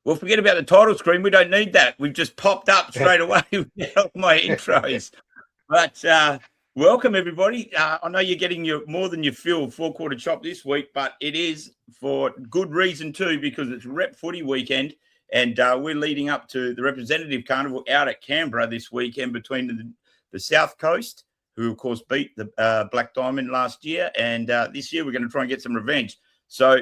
Well, forget about the title screen. We don't need that. We've just popped up straight away with my intros. But welcome, everybody. I know you're getting more than your fill of four-quarter chop this week, but it is for good reason too, because it's Rep Footy weekend, and we're leading up to the Representative Carnival out at Canberra this weekend between the South Coast, who, of course, beat the Black Diamond last year, and this year we're going to try and get some revenge. So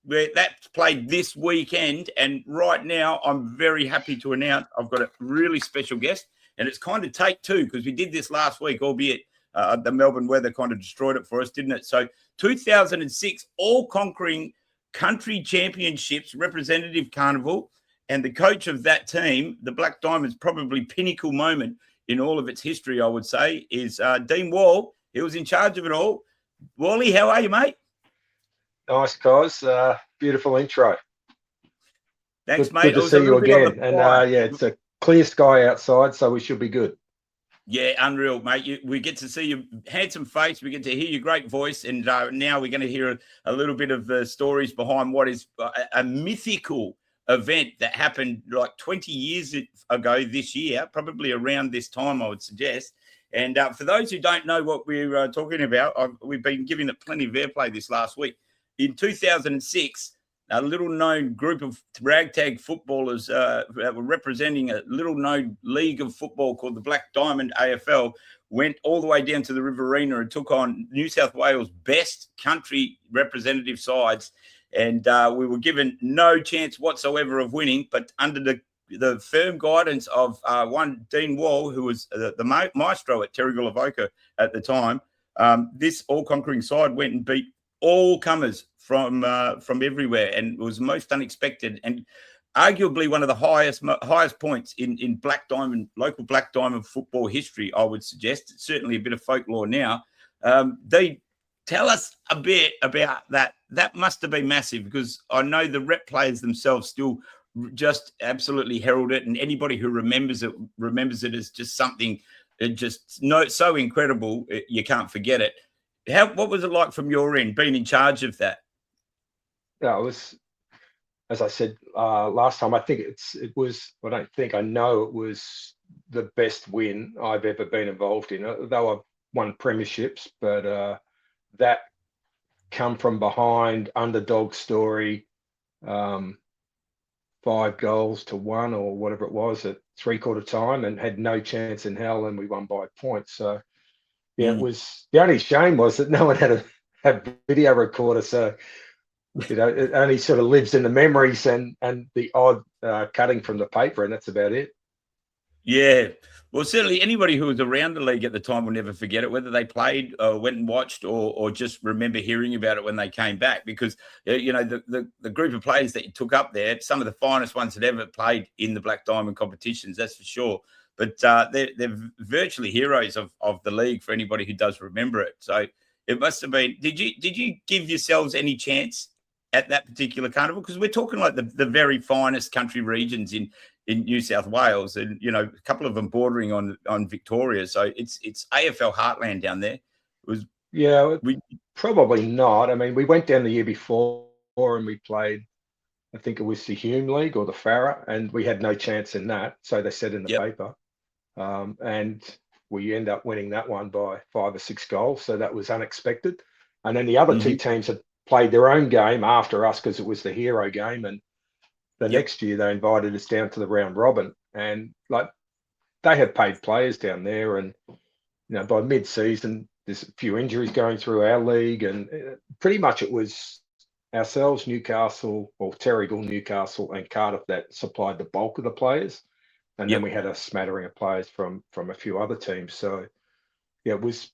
that's played this weekend, and right now I'm very happy to announce I've got a really special guest, and it's kind of take two because we did this last week, albeit the Melbourne weather kind of destroyed it for us, didn't it? So 2006 all-conquering country championships representative carnival, and the coach of that team, the Black Diamonds, probably pinnacle moment in all of its history, I would say, is Dean Wall. He was in charge of it all. Wally, how are you, mate? Nice, guys. Beautiful intro. Thanks, mate. Good to see you again. And yeah, it's a clear sky outside, so we should be good. Yeah, unreal, mate. We get to see your handsome face. We get to hear your great voice. And now we're going to hear a little bit of the stories behind what is a mythical event that happened like 20 years ago this year, probably around this time, I would suggest. And for those who don't know what we're talking about, we've been giving it plenty of airplay this last week. In 2006, a little-known group of ragtag footballers that were representing a little-known league of football called the Black Diamond AFL went all the way down to the Riverina and took on New South Wales' best country representative sides. And we were given no chance whatsoever of winning, but under the firm guidance of one Dean Wall, who was the maestro at Terrigal Avoca at the time, this all-conquering side went and beat all comers from everywhere, and it was most unexpected and arguably one of the highest points in Black Diamond, local Black Diamond football history, I would suggest. It's certainly a bit of folklore now. They tell us a bit about that. That must have been massive, because I know the rep players themselves still just absolutely herald it, and anybody who remembers it as just something so incredible you can't forget it. What was it like from your end, being in charge of that? Yeah, it was, as I said last time, I know it was the best win I've ever been involved in. Though I've won premierships, but that come from behind, underdog story, 5 goals to 1 or whatever it was at three-quarter time, and had no chance in hell, and we won by points. So yeah, it was, the only shame was that no one had a video recorder, so it only sort of lives in the memories and the odd cutting from the paper, and that's about it. Yeah, well, certainly anybody who was around the league at the time will never forget it, whether they played, went and watched, or just remember hearing about it when they came back, because the group of players that you took up there, some of the finest ones that ever played in the Black Diamond competitions, that's for sure. But they're virtually heroes of the league for anybody who does remember it. So it must have been. Did you give yourselves any chance at that particular carnival? Because we're talking like the very finest country regions in New South Wales, and a couple of them bordering on Victoria. So it's AFL heartland down there. Probably not. I mean, we went down the year before and we played, I think it was the Hume League or the Farah, and we had no chance in that. So they said in the paper. And we end up winning that one by 5 or 6 goals. So that was unexpected. And then the other two teams had played their own game after us, because it was the hero game. And the next year they invited us down to the round robin. And like, they have paid players down there. And, by mid-season, there's a few injuries going through our league. And pretty much it was ourselves, Newcastle, or Terrigal, Newcastle, and Cardiff that supplied the bulk of the players. And then we had a smattering of players from a few other teams. So, yeah, it was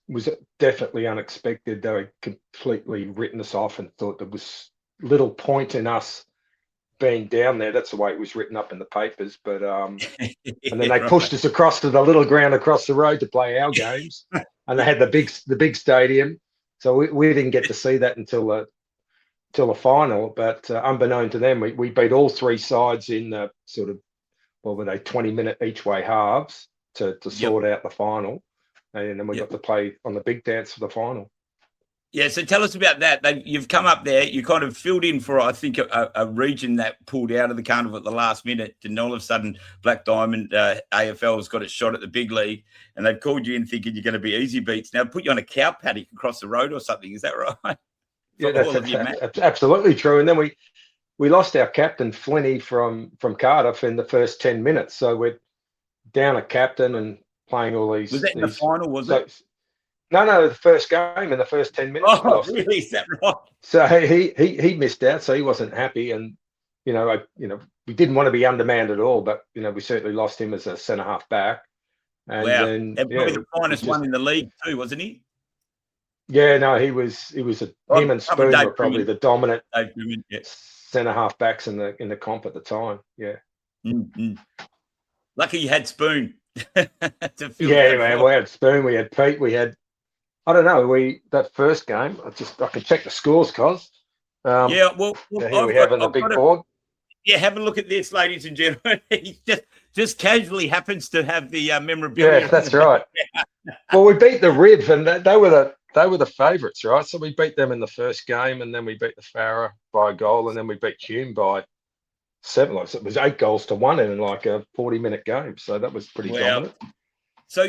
definitely unexpected. They had completely written us off and thought there was little point in us being down there. That's the way it was written up in the papers. But and then they pushed us across to the little ground across the road to play our games, and they had the big stadium. So we didn't get to see that until the final. But unbeknown to them, we beat all 3 sides in the sort of, what were they, 20-minute each way halves to sort out the final. And then we got to play on the big dance for the final. Yeah, so tell us about that. You've come up there, you kind of filled in for, I think, a region that pulled out of the carnival at the last minute, and all of a sudden Black Diamond AFL has got a shot at the big league, and they've called you in thinking you're going to be easy beats. Now put you on a cow paddock across the road or something. Is that right? Yeah, that's absolutely true. And then we lost our captain Flinny from Cardiff in the first 10 minutes, so we're down a captain and playing all these. Was that in the final? Was it? No, the first game in the first 10 minutes. Oh, really? Is that right? So he missed out, so he wasn't happy, and we didn't want to be undermanned at all, but we certainly lost him as a centre half back. And wow, then and probably the finest one in the league too, wasn't he? Yeah, no, he was. Him and Spoon were probably the dominant centre half backs in the comp at the time. Yeah. Mm-hmm. Lucky you had Spoon. Yeah, man. We had Spoon. We had Pete. We had. I don't know. That first game. I can check the scores, cos. Yeah. Well, so here we have on the big board. Yeah, have a look at this, ladies and gentlemen. He just casually happens to have the memorabilia. Yeah, that's right. Well, we beat the Riv, and they were the favourites, right? So we beat them in the first game, and then we beat the Farah by a goal, and then we beat Hume by 7. So it was 8 goals to 1 in like a 40-minute game. So that was pretty dominant. So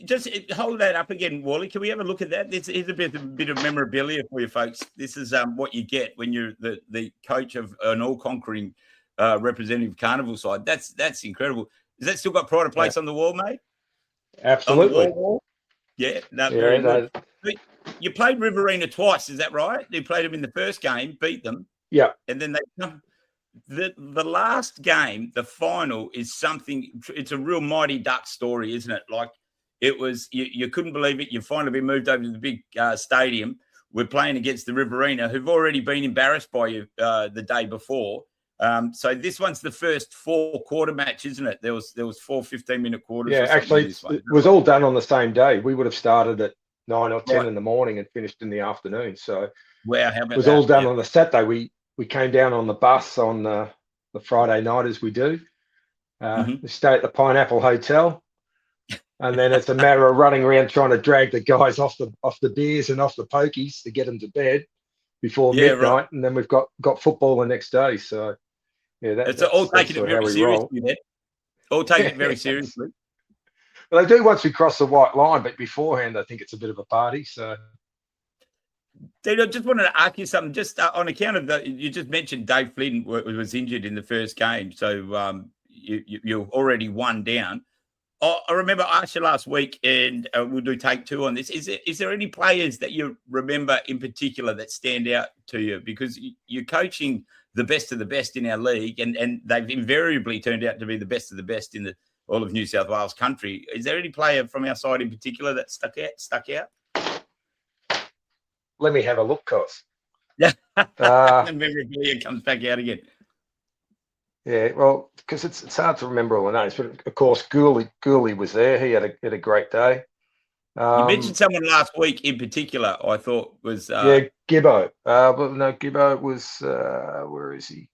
just hold that up again, Wally. Can we have a look at that? This is a bit of memorabilia for you folks. This is what you get when you're the coach of an all-conquering representative carnival side. That's incredible. Has that still got pride of place on the wall, mate? Absolutely. Wall? Yeah. No, you played Riverina twice, is that right? You played them in the first game, beat them. Yeah. And then the last game, the final, is something. It's a real Mighty Duck story, isn't it? Like it was. You couldn't believe it. You've finally been moved over to the big stadium. We're playing against the Riverina, who've already been embarrassed by you the day before. So this one's the first 4-quarter match, isn't it? There was 4 15-minute quarters. Yeah, actually, it was all done on the same day. We would have started at 9 or 10 in the morning and finished in the afternoon. So wow, how about it was all done on the Saturday. We came down on the bus on the Friday night, as we do. We stay at the Pineapple Hotel, and then it's a matter of running around trying to drag the guys off the beers and off the pokies to get them to bed before midnight, right. And then we've got football the next day. So yeah, that's all taking it very seriously. All taking it very seriously. Well, they do once we cross the white line, but beforehand, I think it's a bit of a party. So. Dude, I just wanted to ask you something. Just on account of you just mentioned Dave Flynn was injured in the first game, so you're already 1 down. I remember I asked you last week, and we'll do take 2 on this. Is there any players that you remember in particular that stand out to you? Because you're coaching the best of the best in our league, and they've invariably turned out to be the best of the best in all of New South Wales country. Is there any player from our side in particular that stuck out? Let me have a look, cos. Yeah. And memorabilia comes back out again. Yeah, well, because it's hard to remember all the names, but of course, Gooley was there. He had a great day. You mentioned someone last week in particular. I thought was Gibbo. But no, Gibbo was where is he?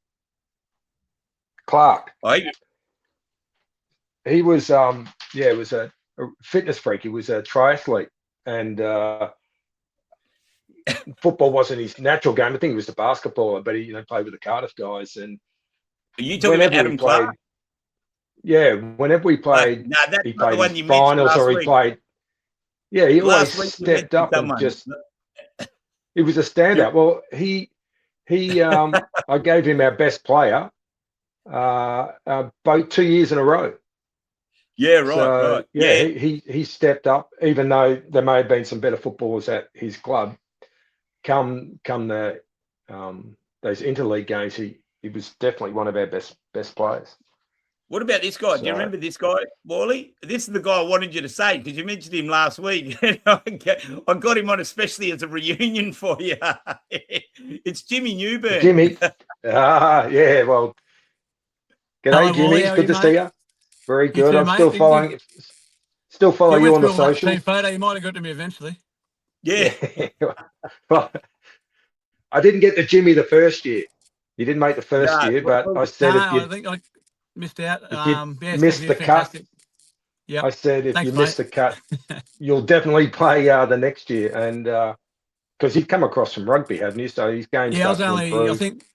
Clark. He was it was a fitness freak. He was a triathlete, and football wasn't his natural game. I think he was a basketballer, but he played with the Cardiff guys. And are you talking about Adam Clark? Yeah, whenever we played, he played in finals or he played. Yeah, he always stepped up and just. He was a standout. Well, he I gave him our best player, both 2 years in a row. Yeah, right. Yeah, he stepped up, even though there may have been some better footballers at his club. Come the those interleague games, he was definitely one of our best players. What about this guy? Do you remember this guy, Wally? This is the guy I wanted you to say because you mentioned him last week. I got him on especially as a reunion for you. It's Jimmy Newburne. Jimmy. Yeah, well, g'day, Jimmy. It's good to see you. Very good. I'm still following you on the social. Team photo. You might have got to me eventually. Yeah. Well, I didn't get the Jimmy the first year. You didn't make the first year, but I said I think I missed out. Missed the cut. Yeah. I said if you missed the cut, you'll definitely play the next year. And because he'd come across from rugby, hadn't he? So his game Yeah, I was started to only, I improve. think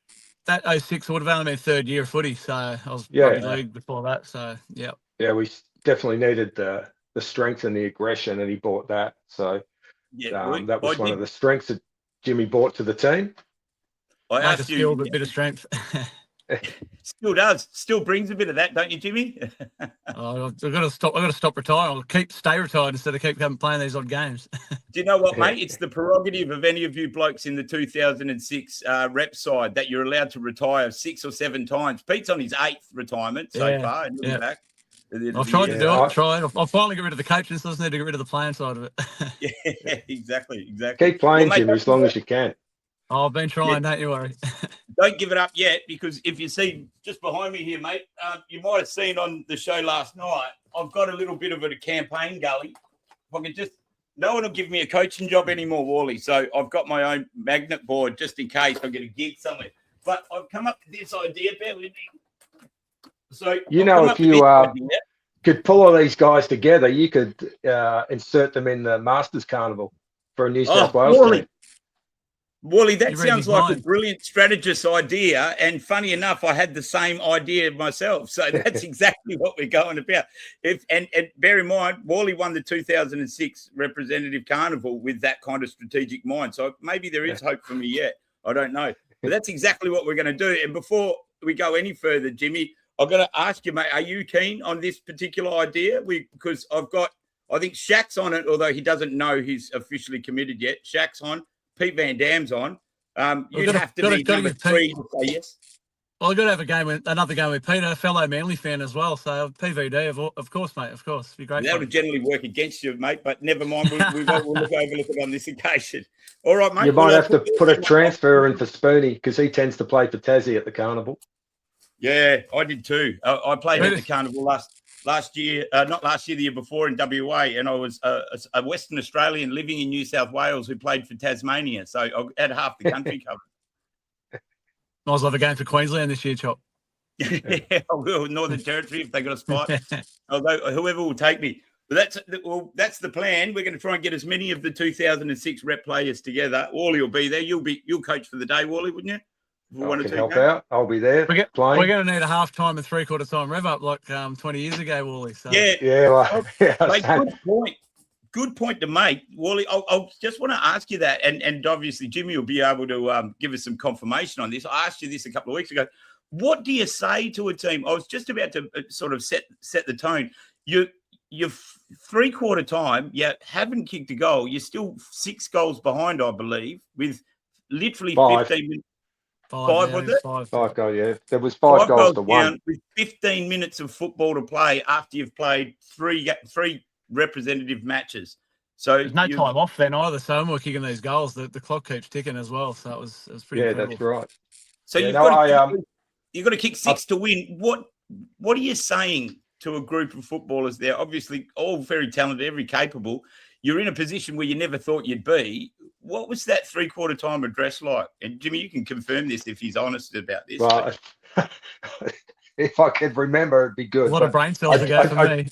that 06 would have only been third year of footy. So I was Yeah. rugby league before that. So, yeah. Yeah, we definitely needed the strength and the aggression, and he brought that. So that was one of the strengths that Jimmy brought to the team. I Lack of asked skill, you, but a bit of strength. still brings a bit of that, don't you, Jimmy? I've got to stop. I've got to stop retiring. I'll stay retired instead of keep playing these odd games. Do you know what, mate? It's the prerogative of any of you blokes in the 2006 rep side that you're allowed to retire 6 or 7 times. Pete's on his 8th retirement so far. And back. I've tried to do it. I'll finally get rid of the coaching, so I just need to get rid of the playing side of it. Yeah, exactly. Keep playing, mate, Jimmy, as long as you can. Oh, I've been trying, don't you worry. Don't give it up yet, because if you see just behind me here, mate, you might have seen on the show last night, I've got a little bit of a campaign gully. If I could just, no one will give me a coaching job anymore, Wally. So I've got my own magnet board just in case I get a gig somewhere. But I've come up with this idea, bear with me. So if you could pull all these guys together, you could insert them in the Masters Carnival for a New South Wales team. Wally, that sounds like a brilliant strategist idea. And funny enough, I had the same idea myself. So that's exactly what we're going about. And bear in mind, Wally won the 2006 Representative Carnival with that kind of strategic mind. So maybe there is hope for me yet. I don't know. But that's exactly what we're going to do. And before we go any further, Jimmy, I've got to ask you, mate, are you keen on this particular idea? Because I think Shaq's on it, although he doesn't know he's officially committed yet. Shaq's on. Pete Van Dam's on. You'd have to be number 3 to say yes. Well, I've got to have another game with Peter, a fellow Manly fan as well. So PVD, of course, mate, of course. Be great. That would generally work against you, mate, but never mind. We'll overlook it on this occasion. All right, mate. You might have to put a transfer in for Spoonie because he tends to play for Tassie at the Carnival. Yeah, I did too. I played at the Carnival last year, not last year, the year before in WA, and I was a Western Australian living in New South Wales who played for Tasmania, so I had half the country covered. Might as well have a game for Queensland this year, Chop. Yeah, I will. Northern Territory if they got a spot. Although whoever will take me. But that's the plan. We're going to try and get as many of the 2006 rep players together. Wally will be there. You'll coach for the day, Wally, wouldn't you? I can help out. I'll be there. We're going to need a half-time and three-quarter time rev up like 20 years ago, Wally. So. Good point to make, Wally. I just want to ask you that, and obviously Jimmy will be able to give us some confirmation on this. I asked you this a couple of weeks ago. What do you say to a team? I was just about to sort of set the tone. You're three-quarter time. You haven't kicked a goal. You're still 6 goals behind, I believe, with literally 15 minutes. Five goals, yeah. There was 5 goals to 1. With 15 minutes of football to play after you've played three representative matches. So there's no time off then either. So when we're kicking these goals, the clock keeps ticking as well. So it was pretty incredible. That's right. So you've got to kick 6 to win. What are you saying to a group of footballers there? Obviously, all very talented, very capable. You're in a position where you never thought you'd be. What was that three-quarter time address like? And Jimmy, you can confirm this if he's honest about this. Well, if I could remember, it'd be good. A lot of brain cells ago for me.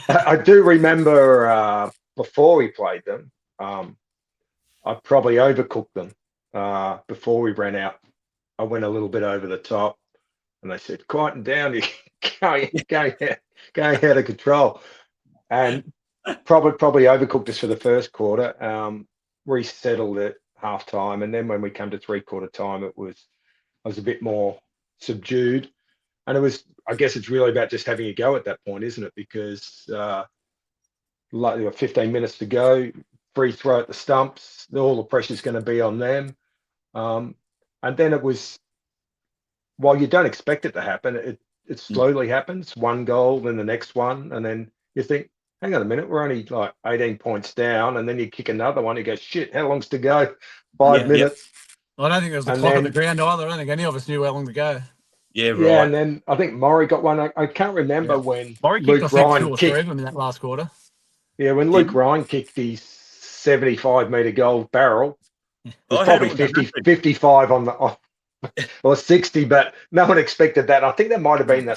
I do remember before we played them, I probably overcooked them before we ran out. I went a little bit over the top, and they said, "Quieten down, you're going out of control." And probably overcooked us for the first quarter. Resettled at half time, and then when we come to three-quarter time, I was a bit more subdued, and I guess it's really about just having a go at that point, isn't it? Because like there were 15 minutes to go, free throw at the stumps, all the pressure's going to be on them, and then it was, while you don't expect it to happen, it slowly happens. 1 goal, then the next one, and then you think, hang on a minute, we're only like 18 points down, and then you kick another one, you go, shit, how long's to go? 5 minutes. Well, I don't think there was a clock on the ground either. I don't think any of us knew how long to go. Yeah, right. Yeah, and then I think Maury got one. I can't remember when Luke Ryan kicked 2 in that last quarter. Yeah, when Luke Ryan kicked his 75-metre goal barrel, it was probably 55 on the or 60, but no one expected that. I think that might have been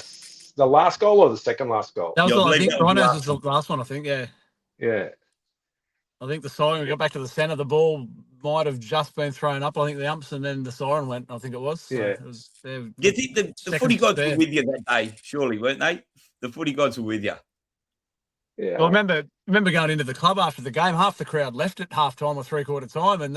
the last goal or the second last goal. That was I think Rhinos was the last one, I think, yeah. Yeah. I think the side, we got back to the centre, the ball might have just been thrown up. I think the umps and then the siren went. I think it was. So Yeah. it was. Do you think the footy gods were with you that day? Surely, weren't they? The footy gods were with you. Yeah. Well, I remember going into the club after the game. Half the crowd left at half time or 3/4 time, and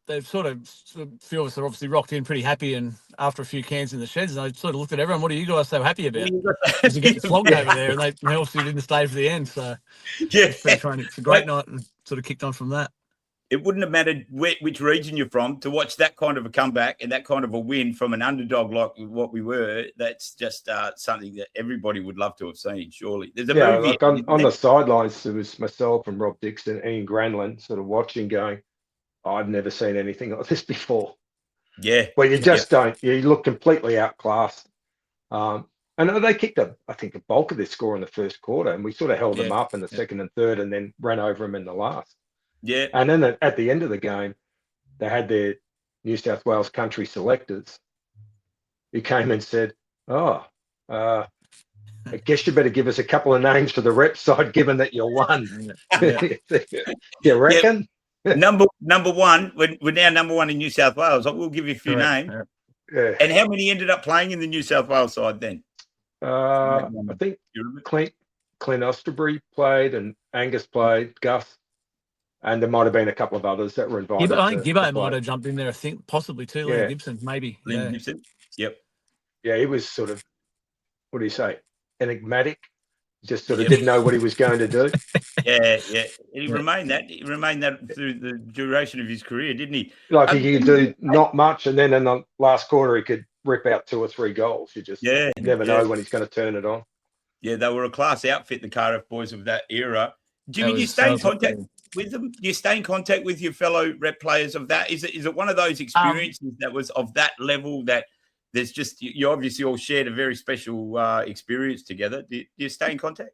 they sort of a few of us are obviously rocked in pretty happy. And after a few cans in the sheds, and I sort of looked at everyone. What are you guys so happy about? Because you're getting flogged over there, and they obviously didn't stay for the end. So Yeah, it's a great night, and sort of kicked on from that. It wouldn't have mattered which region you're from to watch that kind of a comeback and that kind of a win from an underdog like what we were. That's just something that everybody would love to have seen. Surely, there's a movie like on the sidelines. There was myself and Rob Dixon, Ian Granlund, sort of watching, going, "I've never seen anything like this before." Yeah, well, you just don't. You look completely outclassed. And they kicked I think a bulk of their score in the first quarter, and we sort of held them up in the second and third, and then ran over them in the last. Yeah. And then at the end of the game, they had their New South Wales country selectors who came and said, "Oh, I guess you better give us a couple of names for the rep side, given that you won." You reckon? Number one, we're now number one in New South Wales. We'll give you a few names. Yeah. And how many ended up playing in the New South Wales side then? I think Clint Osterbury played, and Angus played, Gus. And there might have been a couple of others that were invited. I think Gibbo might have jumped in there, I think, possibly too. Liam Gibson, maybe. Liam Gibson. Yep. Yeah, he was sort of, what do you say, enigmatic. Just sort of didn't know what he was going to do. Yeah. And he remained that. He remained that through the duration of his career, didn't he? Like he could do not much, and then in the last quarter he could rip out 2 or 3 goals. You just never know when he's going to turn it on. Yeah, they were a class outfit, the Cardiff boys of that era. Jimmy, do you stay in contact with them? Do you stay in contact with your fellow rep players of that? Is it one of those experiences that was of that level that there's just, you obviously all shared a very special experience together? Do you stay in contact?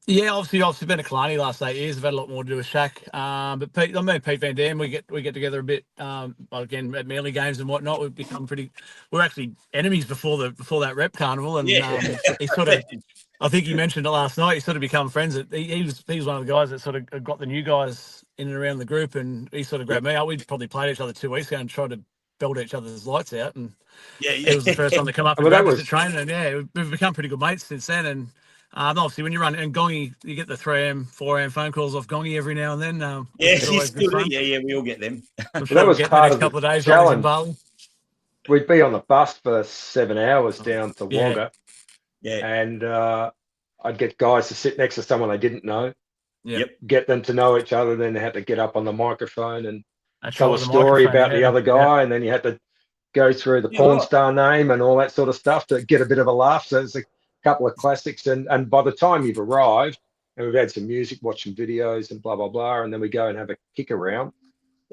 Yeah, obviously been at Killarney the last 8 years. I've had a lot more to do with Shaq. But Pete, I mean, Pete Van Dam, we get together a bit. Again, at Manly games and whatnot. We've become we're actually enemies before that rep carnival, and he sort of. I think he mentioned it last night. He sort of become friends. He was one of the guys that sort of got the new guys in and around the group, and he sort of grabbed me. We probably played each other 2 weeks ago and tried to belt each other's lights out. And it was the first time to come up and grab us at training. And we've become pretty good mates since then. And obviously, when you run and Gongy, you get the 3am, 4am phone calls off Gongy every now and then. We all get them. That was part of the couple of days challenge. In Bali. We'd be on the bus for 7 hours down to Wagga. Yeah. And I'd get guys to sit next to someone they didn't know. Yep. Get them to know each other. Then they had to get up on the microphone and tell a story about the other guy. And then you had to go through the porn star name and all that sort of stuff to get a bit of a laugh. So it's a couple of classics. And by the time you've arrived, and we've had some music, watch some videos and blah, blah, blah. And then we go and have a kick around.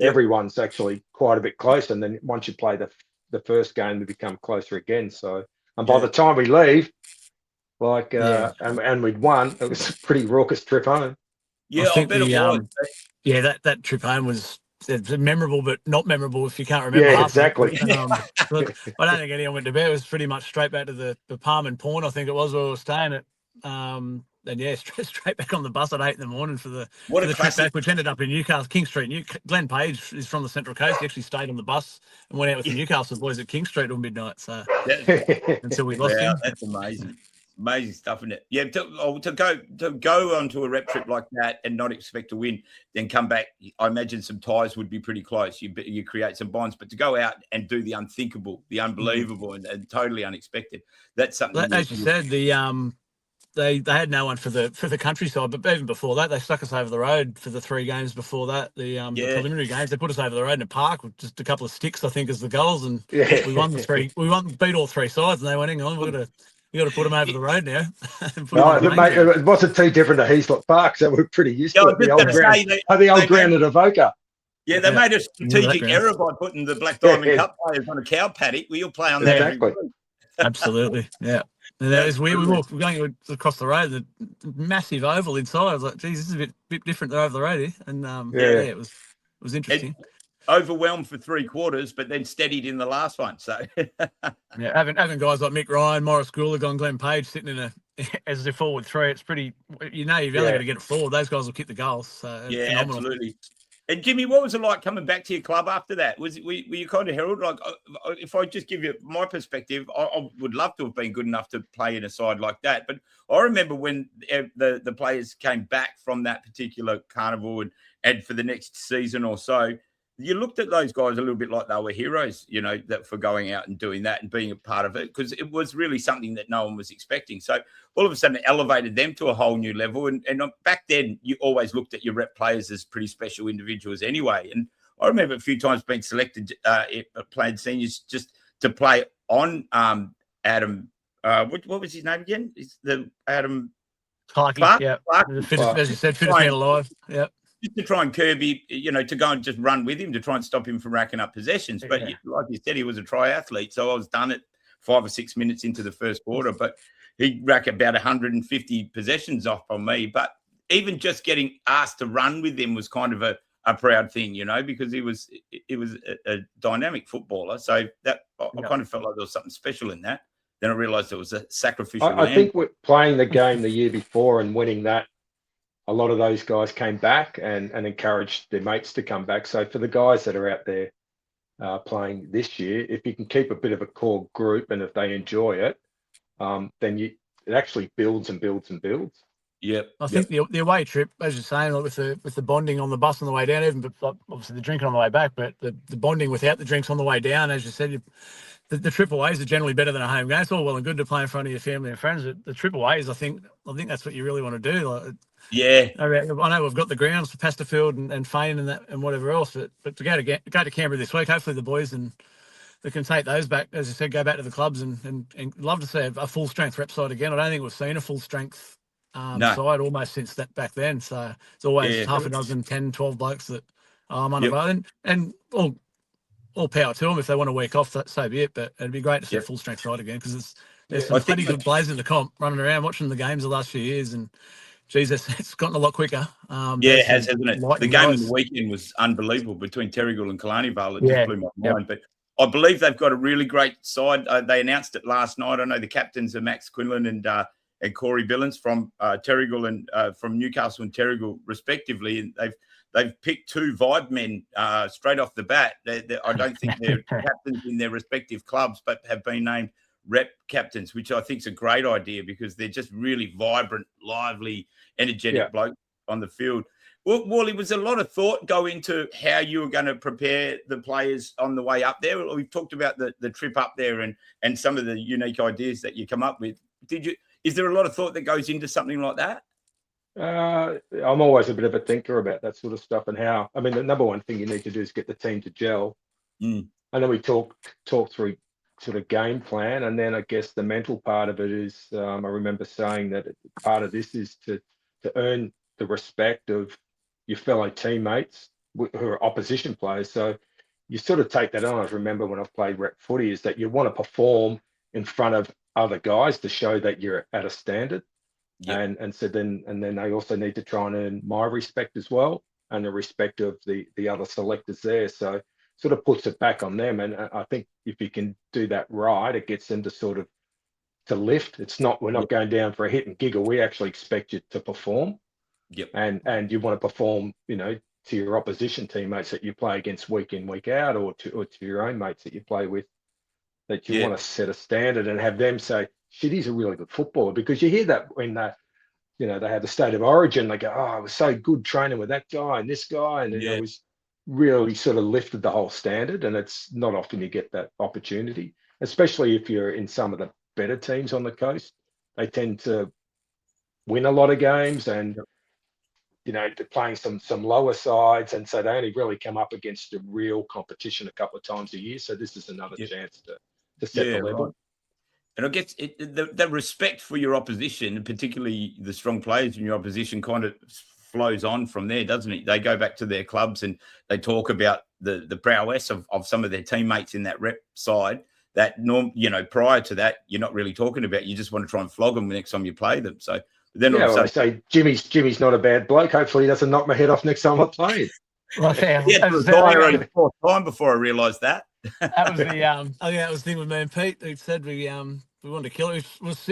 Everyone's actually quite a bit close. And then once you play the first game, we become closer again. So, and by the time we leave, and we'd won, it was a pretty raucous trip home. Yeah, I bet it was. That trip home was memorable, but not memorable if you can't remember. Yeah, exactly. I don't think anyone went to bed. It was pretty much straight back to the Palm and Pawn, I think it was, where we were staying at. And straight back on the bus at 8 in the morning for the trip back, which ended up in Newcastle, King Street. Glenn Page is from the Central Coast. He actually stayed on the bus and went out with the Newcastle boys at King Street till midnight. So until we lost him. That's amazing. Amazing stuff, isn't it? Yeah, to go onto a rep trip like that and not expect to win, then come back. I imagine some ties would be pretty close. You create some bonds, but to go out and do the unthinkable, the unbelievable, and totally unexpected, that's something. As you said, they had no one for the countryside, but even before that, they stuck us over the road for the 3 games before that. The preliminary games, they put us over the road in a park with just a couple of sticks, I think, as the goals, and we won the 3. We beat all 3 sides, and they went, "Hang on, we got to put them over the road now." It wasn't too different to Heathlet Park, so we're pretty used to it. The old ground at Avoca. Yeah, they made a strategic error by putting the Black Diamond Cup players on a cow paddock. We'll play on that. Exactly. Absolutely, yeah. And that was weird. We were going across the road, the massive oval inside. I was like, "Geez, this is a bit different than over the road here." And it was interesting. Overwhelmed for 3 quarters, but then steadied in the last one. So having guys like Mick Ryan, Morris Goulagon, Glenn Page sitting as their forward 3, it's pretty. You've only got to get it forward. Those guys will kick the goals. So yeah, phenomenal. Absolutely. And Jimmy, what was it like coming back to your club after that? Were you kind of heralded? Like, if I just give you my perspective, I would love to have been good enough to play in a side like that. But I remember when the players came back from that particular carnival and for the next season or so, you looked at those guys a little bit like they were heroes, that for going out and doing that and being a part of it, because it was really something that no one was expecting. So all of a sudden it elevated them to a whole new level. And back then you always looked at your rep players as pretty special individuals anyway. And I remember a few times being selected, playing seniors just to play on Adam. What was his name again? Is the Adam Clark? Yeah. Clark. As you said, fittest man alive. Yeah. Just to try and curb him, to go and just run with him to try and stop him from racking up possessions. But like you said, he was a triathlete, so I was done at 5 or 6 minutes into the first quarter. But he racked about 150 possessions off on me. But even just getting asked to run with him was kind of a proud thing, because he was a dynamic footballer. So that I kind of felt like there was something special in that. Then I realised it was a sacrificial. I think we're playing the game the year before and winning that. A lot of those guys came back and encouraged their mates to come back. So for the guys that are out there playing this year, if you can keep a bit of a core group and if they enjoy it, then it actually builds and builds and builds. Yep. I think the away trip, as you're saying, like with the bonding on the bus on the way down, even but obviously the drinking on the way back, but the bonding without the drinks on the way down, as you said, the trip aways are generally better than a home game. It's all well and good to play in front of your family and friends, but the trip aways, I think that's what you really want to do. Like, yeah, I know we've got the grounds for Pasterfield and Fane and that and whatever else, but to go to Canberra this week, hopefully the boys they can take those back, as you said, go back to the clubs and love to see a full strength rep side again. I don't think we've seen a full strength side almost since that back then. So it's always half a dozen, 10, 12 blokes that unavailable, and all power to them if they want a week off. So be it. But it'd be great to see a full strength side again because there's some pretty good players in the comp running around watching the games the last few years and. Jesus, it's gotten a lot quicker. It has, hasn't it? The game of the weekend was unbelievable between Terrigal and Killarney Vale. It just blew my mind. But I believe they've got a really great side. They announced it last night. I know the captains are Max Quinlan and Corey Billings from Terrigal and from Newcastle and Terrigal, respectively. And they've picked 2 vibe men straight off the bat. I don't think they're captains in their respective clubs, but have been named rep captains, which I think is a great idea because they're just really vibrant, lively, energetic blokes on the field. Well, Wally, was a lot of thought go into how you were going to prepare the players on the way up there? We've talked about the trip up there and some of the unique ideas that you come up with. Is there a lot of thought that goes into something like that? I'm always a bit of a thinker about that sort of stuff and how. I mean, the number one thing you need to do is get the team to gel. And then we talk through sort of game plan, and then I guess the mental part of it is I remember saying that part of this is to earn the respect of your fellow teammates who are opposition players. So you sort of take that on. I remember when I've played rep footy is that you want to perform in front of other guys to show that you're at a standard. And so then they also need to try and earn my respect as well and the respect of the other selectors there. So sort of puts it back on them. And I think if you can do that right, it gets them to sort of to lift. It's not, we're not going down for a hit and giggle. We actually expect you to perform. And you want to perform, to your opposition teammates that you play against week in, week out, or to your own mates that you play with, that you want to set a standard and have them say, shit, he's a really good footballer. Because you hear that when they have the state of origin, they go, oh, it was so good training with that guy and this guy. And it was really sort of lifted the whole standard, and it's not often you get that opportunity, especially if you're in some of the better teams on the coast. They tend to win a lot of games and they're playing some lower sides, and so they only really come up against the real competition a couple of times a year. So this is another chance to set the level. Right. And I guess the respect for your opposition, and particularly the strong players in your opposition, kind of flows on from there, doesn't it? They go back to their clubs and they talk about the prowess of some of their teammates in that rep side that prior to that you're not really talking about. You just want to try and flog them the next time you play them. So then I say Jimmy's not a bad bloke. Hopefully he doesn't knock my head off next time I play him. It was the 4th time before I realised that. That was I think that was the thing with me and Pete. Who said we we wanted to kill it. It was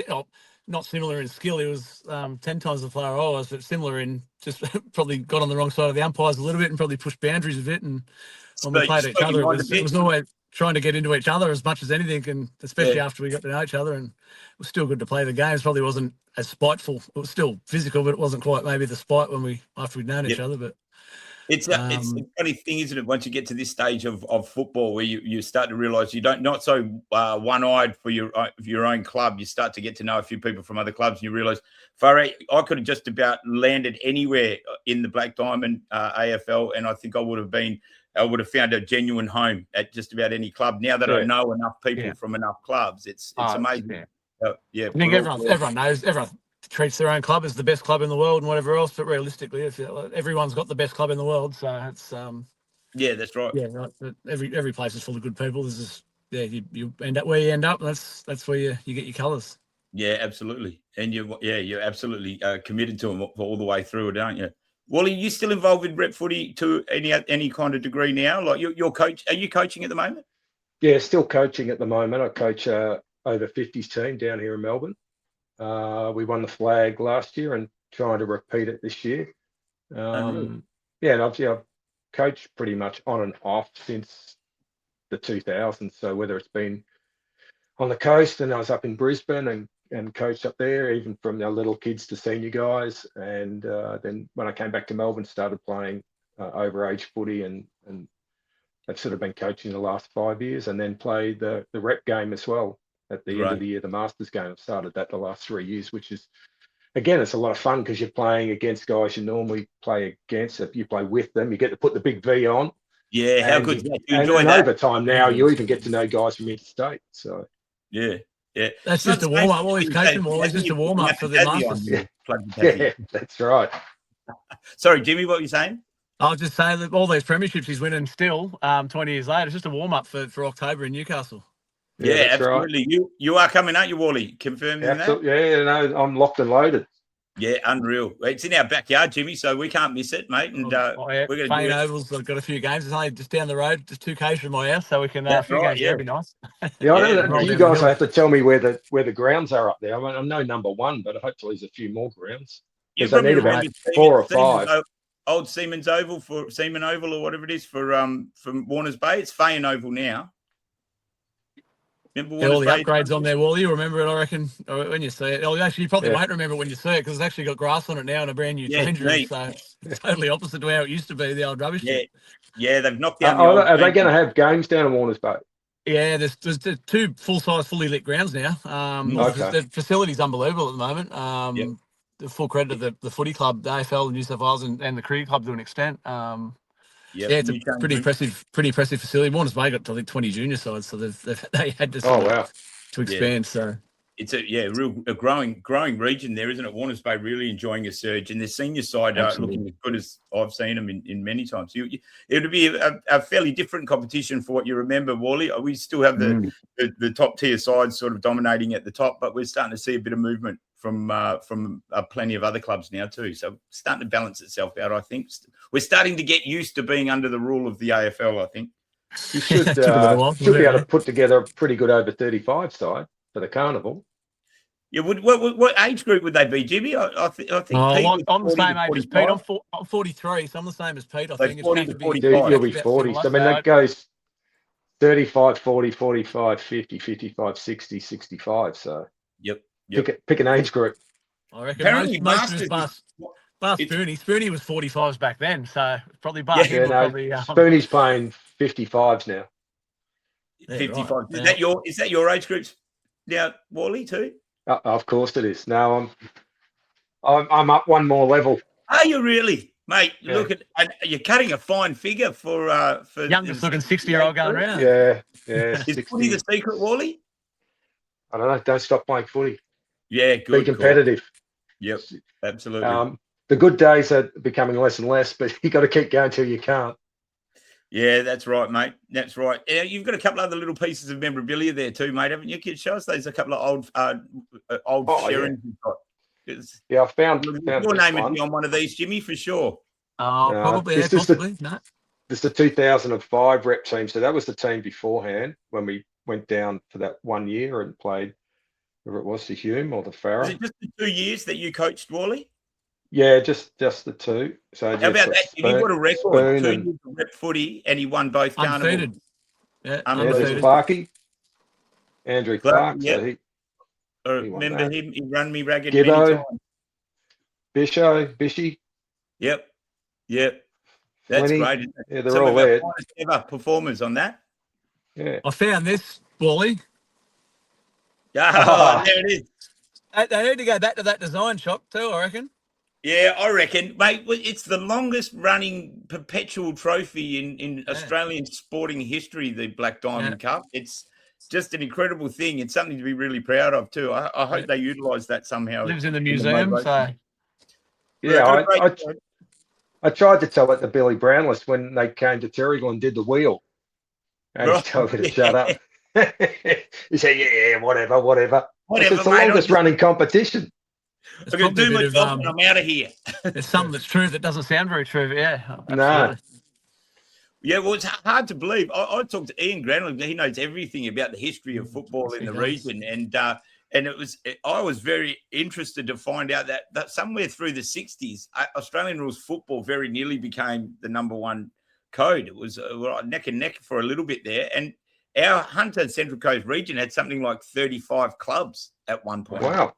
not similar in skill. He was 10 times the player I was, but similar in just probably got on the wrong side of the umpires a little bit and probably pushed boundaries a bit. And when we played each other, it was always trying to get into each other as much as anything, and especially after we got to know each other. And it was still good to play the games. Probably wasn't as spiteful. It was still physical, but it wasn't quite maybe the spite after we'd known each other. But it's a funny thing, isn't it? Once you get to this stage of football, where you start to realise you don't not so one-eyed for your own club. You start to get to know a few people from other clubs, and you realise, I could have just about landed anywhere in the Black Diamond AFL, and I think I would have found a genuine home at just about any club. Now that I know enough people from enough clubs, it's amazing. I think everyone knows. Everyone treats their own club as the best club in the world and whatever else, but realistically, everyone's got the best club in the world, so it's that's right. Yeah, right. But every place is full of good people. This is you end up where you end up. That's where you get your colours. Yeah, absolutely, and you're absolutely committed to them all the way through it, aren't you? Wally, are you still involved with rep footy to any kind of degree now? Like your coach, are you coaching at the moment? Yeah, still coaching at the moment. I coach over 50s team down here in Melbourne. We won the flag last year and trying to repeat it this year. And I've coached pretty much on and off since the 2000s. So whether it's been on the coast, and I was up in Brisbane and coached up there, even from the little kids to senior guys. And then when I came back to Melbourne, started playing overage footy, and I've sort of been coaching the last 5 years, and then played the rep game as well. At the end of the year, the Masters game, I've started that the last 3 years, which is, again, it's a lot of fun because you're playing against guys you normally play against. If you play with them, you get to put the big V on. Yeah, how good. And over time now, you even get to know guys from interstate. So yeah. That's just a warm up. All these coaching more. It's just a warm up for the Masters. Yeah, that's right. Sorry, Jimmy, what were you saying? I was just saying that all these premierships he's winning still, 20 years later, it's just a warm up for October in Newcastle. Yeah, absolutely. Right. You are coming, aren't you, Wally? Confirming that? Yeah, no, I'm locked and loaded. Yeah, unreal. It's in our backyard, Jimmy, so we can't miss it, mate. And we're going to Fane Oval's got a few games. It's only just down the road, just 2 k's from my house, so we can a few games. That'd be nice. Yeah, I don't know. You guys have to tell me where the grounds are up there. I mean, I know number 1, but hopefully there's a few more grounds. Because I need about 4 or 5. Old Seaman's Oval or whatever it is from Warners Bay. It's Fane Oval now. Remember all the upgrades on there, Wally? You remember it, I reckon, when you see it. Oh, actually, you probably won't remember when you see it because it's actually got grass on it now and a brand new change room. So it's totally opposite to how it used to be, the old rubbish. Yeah, they've knocked down. Are they going to have games down in Warners Bay? Yeah, there's 2 full-size, fully lit grounds now. The facility's unbelievable at the moment. The full credit to the footy club, the AFL, New South Wales, and the cricket club to an extent. It's a pretty impressive facility. Warners Bay got to, I think, 20 junior sides, so they had to to expand. So it's a growing region there, isn't it? Warners Bay really enjoying a surge, and the senior side are looking as good as I've seen them in many times. It would be a fairly different competition for what you remember, Wally. We still have the top tier sides sort of dominating at the top, but we're starting to see a bit of movement from plenty of other clubs now too. So starting to balance itself out, I think. We're starting to get used to being under the rule of the AFL, I think. You should be able to put together a pretty good over 35 side for the carnival. Yeah, what age group would they be, Jimmy? I think I'm the same age as Pete. I'm 43, so I'm the same as Pete. I think 40 to 45. You'll be 40. So, I mean, that goes 35, 40, 45, 50, 55, 60, 65. So, yep. Pick an age group. I reckon most of us, bar Spoonie. Spoonie was 45s back then, so probably bar him. Spoonie's playing 55s now. 55. Right. Is that your age groups now, Wally, too? Of course it is. No, I'm up one more level. Are you really, mate? Yeah. Look at you're cutting a fine figure for youngest looking 60-year-old going around. Yeah. Is footy the secret, Wally? I don't know. Don't stop playing footy. Yeah, good. Be competitive. Yep, absolutely. The good days are becoming less and less, but you got to keep going till you can't. Yeah, that's right, mate. That's right. You've got a couple other little pieces of memorabilia there too, mate, haven't you? Show us those. A couple of old Sharons you've got. Yeah, I found your name would be on one of these, Jimmy, for sure. Probably. Possibly. This is the 2005 rep team. So that was the team beforehand when we went down for that 1 year and played whether it was the Hume or the Was Farah. it just the 2 years that you coached, Wally? Yeah, just the two. So How about that? Have you got a record? Spoon 2 and years of rep footy, and he won both carnivals. Undefeated. Yeah, Unbelievable. there's undefeated. Clarkie, Andrew Clark. Yep. So he won Remember that. him? He run me ragged many Gibbo, times. Bishy, Yep. That's Flinny. great. Yeah, they're Some all of our there. finest ever performers on that. Yeah. I found this, Wally. Oh, there it is. They need to go back to that design shop too, I reckon. Yeah, I reckon, mate. It's the longest running perpetual trophy in Australian sporting history, the Black Diamond Cup. It's just an incredible thing. It's something to be really proud of too. I hope they utilise that somehow. Lives in the museum, so yeah. I tried to tell it to Billy Brownless when they came to Terrigal and did the wheel, and he told me to shut up. He said, "Yeah, whatever." It's the longest running competition. I'm going to do my job and I'm out of here. There's something that's true that doesn't sound very true. Yeah, absolutely. No. Yeah, well, it's hard to believe. I talked to Ian Granley. He knows everything about the history of football in the region. And I was very interested to find out that somewhere through the 60s, Australian rules football very nearly became the number one code. It was neck and neck for a little bit there. And our Hunter Central Coast region had something like 35 clubs at one point. Wow.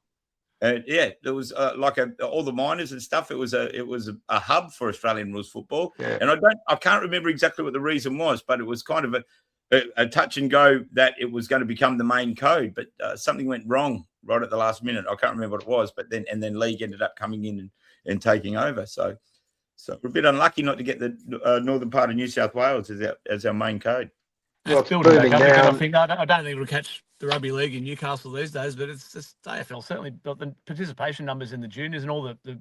Yeah, there was all the minors and stuff. It was a hub for Australian rules football, and I can't remember exactly what the reason was, but it was kind of a touch and go that it was going to become the main code, but something went wrong right at the last minute. I can't remember what it was, but then league ended up coming in and taking over. So we're a bit unlucky not to get the northern part of New South Wales as our main code. Well, it's building back up. I don't think it'll catch the rugby league in Newcastle these days, but it's just AFL certainly. But the participation numbers in the juniors and all the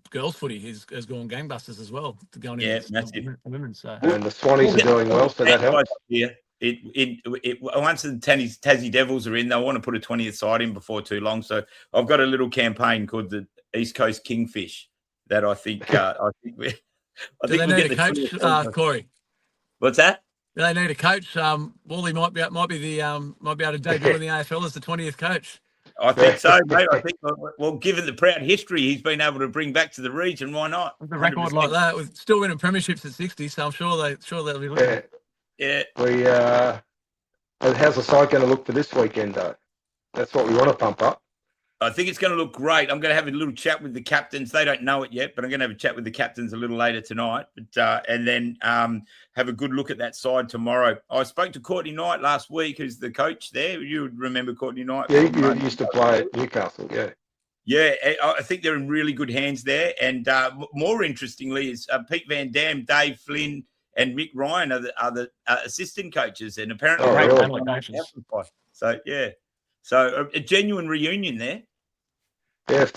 girls' footy has gone gangbusters as well. Going massive. Women. So and the Swannies are doing well, so that helps. Yeah, once the Tassie Devils are in, they'll want to put a 20th side in before too long. So I've got a little campaign called the East Coast Kingfish that I think we. Do they need a coach, Corey? What's that? They need a coach. Wally might be able to debut in the AFL as the 20th coach. I think so, mate. I think, well, given the proud history he's been able to bring back to the region, why not? With a record like that, with still winning premierships at 60, so I'm sure they'll be looking. Yeah. How's the side going to look for this weekend, though? That's what we want to pump up. I think it's going to look great. I'm going to have a little chat with the captains. They don't know it yet, but I'm going to have a chat with the captains a little later tonight. But and then have a good look at that side tomorrow. I spoke to Courtney Knight last week, who's the coach there. You would remember Courtney Knight? Yeah, you used to play at Newcastle, yeah. Yeah, I think they're in really good hands there. And more interestingly is Pete Van Dam, Dave Flynn, and Mick Ryan are the assistant coaches. And apparently, So, yeah. So a genuine reunion there. Yeah, if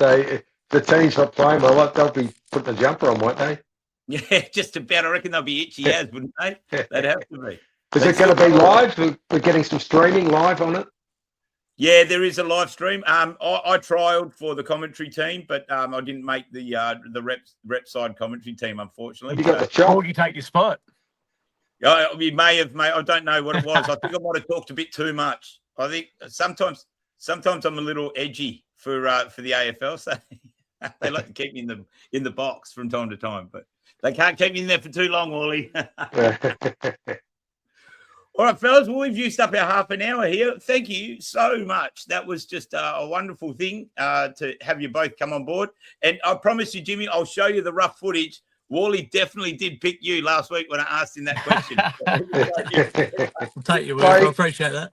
the team's not playing well, they'll be putting a jumper on, won't they? Yeah, just about. I reckon they'll be itchy as, wouldn't they? They'd have to be. Is it going to be live? We're getting some streaming live on it? Yeah, there is a live stream. I trialed for the commentary team, but I didn't make the rep side commentary team, unfortunately. You got the chop. Or you take your spot. Yeah, we may have, mate. I don't know what it was. I think I might have talked a bit too much. I think sometimes I'm a little edgy for the AFL, so they like to keep me in the box from time to time, but they can't keep me in there for too long, Wally. All right, fellas, well, we've used up our half an hour here. Thank you so much. That was just a wonderful thing to have you both come on board. And I promise you, Jimmy, I'll show you the rough footage. Wally definitely did pick you last week when I asked him that question. I'll take your word. I appreciate that.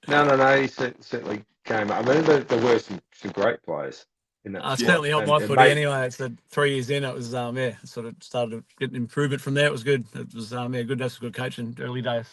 No. He certainly came up. I mean, there were some great players in that. Certainly helped my footy anyway. It's 3 years in. It was sort of started to get improvement from there. It was good. It was good. That's a good coach in early days.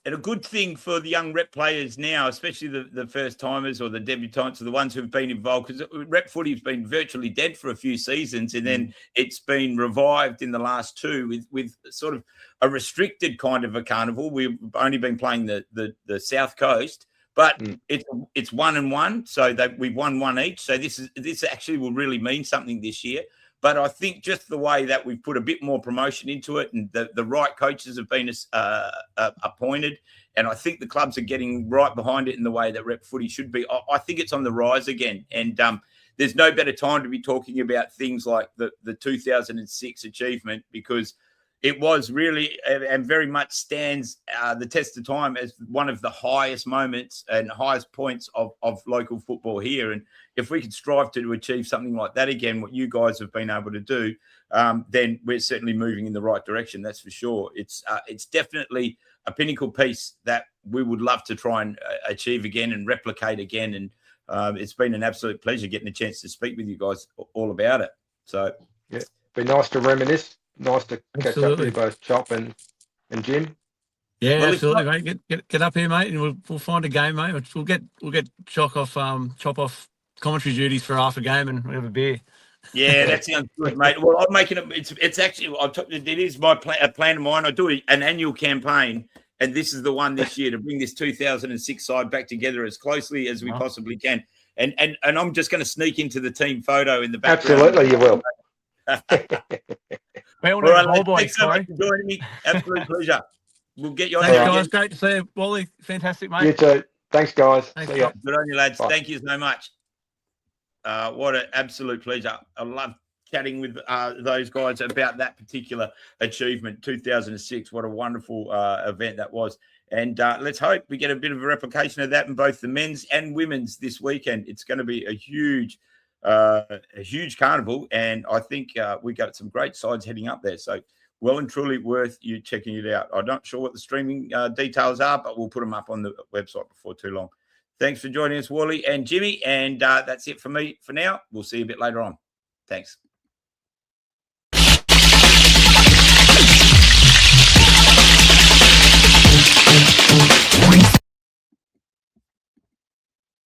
And a good thing for the young rep players now, especially the first timers or the debutants or the ones who've been involved, because rep footy has been virtually dead for a few seasons, and then it's been revived in the last two with sort of a restricted kind of a carnival. We've only been playing the South Coast, but it's 1-1, so we've won one each. So this actually will really mean something this year. But I think just the way that we've put a bit more promotion into it, and the right coaches have been appointed, and I think the clubs are getting right behind it in the way that rep footy should be. I think it's on the rise again, and there's no better time to be talking about things like the 2006 achievement, because it was really and very much stands the test of time as one of the highest moments and highest points of local football here. And if we could strive to achieve something like that again, what you guys have been able to do, then we're certainly moving in the right direction. That's for sure. It's definitely a pinnacle piece that we would love to try and achieve again and replicate again. And it's been an absolute pleasure getting a chance to speak with you guys all about it. So yeah, be nice to reminisce. Nice to catch up with you both, Chop and Jim. Yeah, well, absolutely, mate. Get up here, mate, and we'll find a game, mate. We'll get Chop off commentary duties for half a game, and we'll have a beer. Yeah, that sounds good, mate. Well, I'm making it. It's actually it is my plan of mine. I do an annual campaign, and this is the one this year to bring this 2006 side back together as closely as we possibly can. And I'm just going to sneak into the team photo in the background. Absolutely, you will. All right, thanks so much for joining me. Absolute pleasure. We'll get you on. Thanks, guys. Great to see you, Wally. Fantastic, mate. You too. Thanks, guys. Thanks, see you. Good on you, lads. Bye. Thank you so much. What an absolute pleasure. I love chatting with those guys about that particular achievement, 2006. What a wonderful event that was. And let's hope we get a bit of a replication of that in both the men's and women's this weekend. It's going to be a huge carnival, and I think we got some great sides heading up there. So well and truly worth you checking it out. I'm not sure what the streaming details are, but we'll put them up on the website before too long. Thanks for joining us, Wally and Jimmy, and that's it for me for now. We'll see you a bit later on. Thanks.